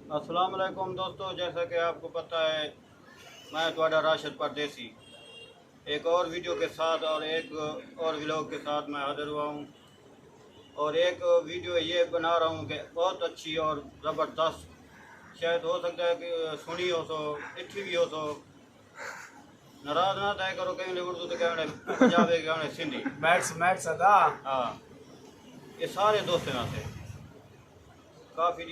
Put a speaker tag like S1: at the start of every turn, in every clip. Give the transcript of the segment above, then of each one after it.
S1: अस्सलाम वालेकुम दोस्तों, जैसा कि आपको पता है मैं थोड़ा राशिद परदेसी एक और वीडियो के साथ और एक और व्लॉग के साथ मैं हाजिर हुआ हूँ। और एक वीडियो ये बना रहा हूँ कि बहुत अच्छी और ज़बरदस्त, शायद हो सकता है कि सुनी हो सो इठी भी हो सो नाराज़ ना तय करो कहीं उर्दू तो कहने पंजाबी कहने सिंधी
S2: मैक्स मैक्स अदा
S1: हाँ, ये सारे दोस्त ना थे काफ़ी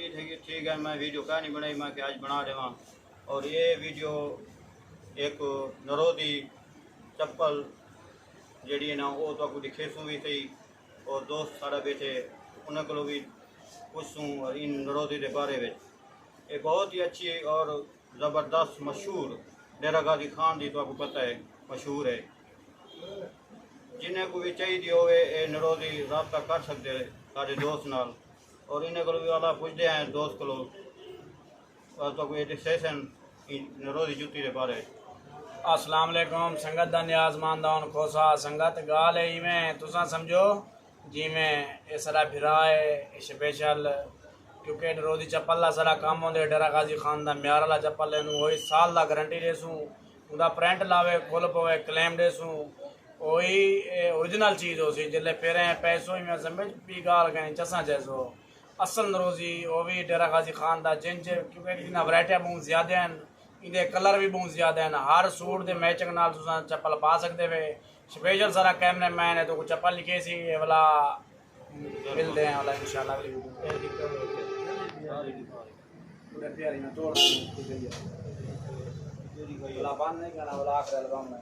S1: ठीक है। मैं वीडियो क्या नहीं बनाई, मैं कि आज बना देवा। और ये वीडियो एक नरोदी चप्पल जी ना वो तो दिखेसूँ भी सही और दोस्त सारा बैठे उन्होंने को भी पूछूँ और इन नरोदी के बारे में। ये बहुत ही अच्छी और ज़बरदस्त मशहूर डेरा गाजी खान की तो आपको पता है मशहूर है। जिन्हें को भी चाहिए हो नरोदी रबता कर सकते हैं सारे दोस्त नाल। और इन्हें को भी वाला पूछते हैं दोस्त को तो कोई सेशन नरोदी जुत्ती के बारे।
S2: अस्सलाम वालेकुम संगत दा नियाजमानदान खोसा संगत गाल है इवें तुसा समझो जिमें ये सारा भिरा है स्पेशल क्योंकि रोदी चप्पल ला सारा काम होंदे डेरा गाजी खान दा म्यार वाला चप्पल है वही साल दा गारंटी देसूँ उदा प्रिंट लावे खोल पवे क्लेम देसूँ वही ओरिजिनल चीज़ हो सी जिले पेरें पैसों में समझ पी गाल कहीं चसा जैसो असल नरोजी वो भी डेरा गाजी खान दा जिंज क्योंकि इन्हें वैरायटियाँ बहुत ज़्यादा हैं इनके कलर भी बहुत ज़्यादा हैं हर सूट के मैचिंग नाल तुसा चप्पल पा सकते वे स्पेशल सारा कैमरे मैन है तो कुछ चप्पल लिखे सी वाला मिलते हैं वाला इंशाल्लाह बंद नहीं करना वाला आखिर एल्बम में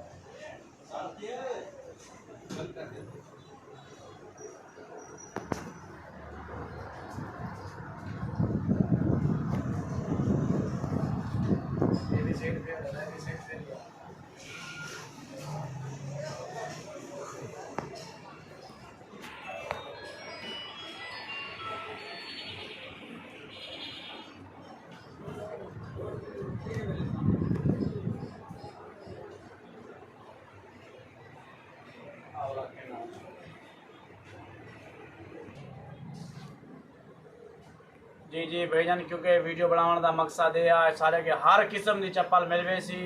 S2: जी जी भाईजान क्योंकि वीडियो बनाने का मकसद यह है सारे के हर किस्म की चप्पल मिलवे सी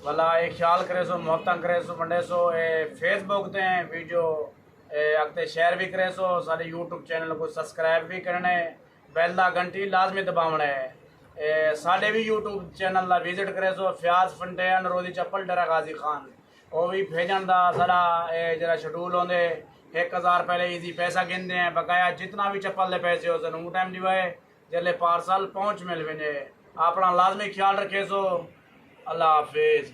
S2: भला एक ख्याल करे सो मोहब्बत करे सो बंडे सो फेसबुक ते वीडियो अगते शेयर भी करे सो सारे यूट्यूब चैनल को सब्सक्राइब भी करने बेल दा घंटी लाजमी दबावना है साढ़े भी यूट्यूब चैनल का विजिट करे सो फयाज फंटे नरोदी चप्पल डेरा गाजी खान वो भी भेजन का सारा जरा शेड्यूल होंगे 1000 पहले इजी पैसा गिनते हैं बकाया जितना भी चप्पल के पैसे हो वो टाइम दिवाए जल्ले पार्सल पहुँच मिल वे अपना लाजमी ख्याल रखे सो अल्लाह हाफिज।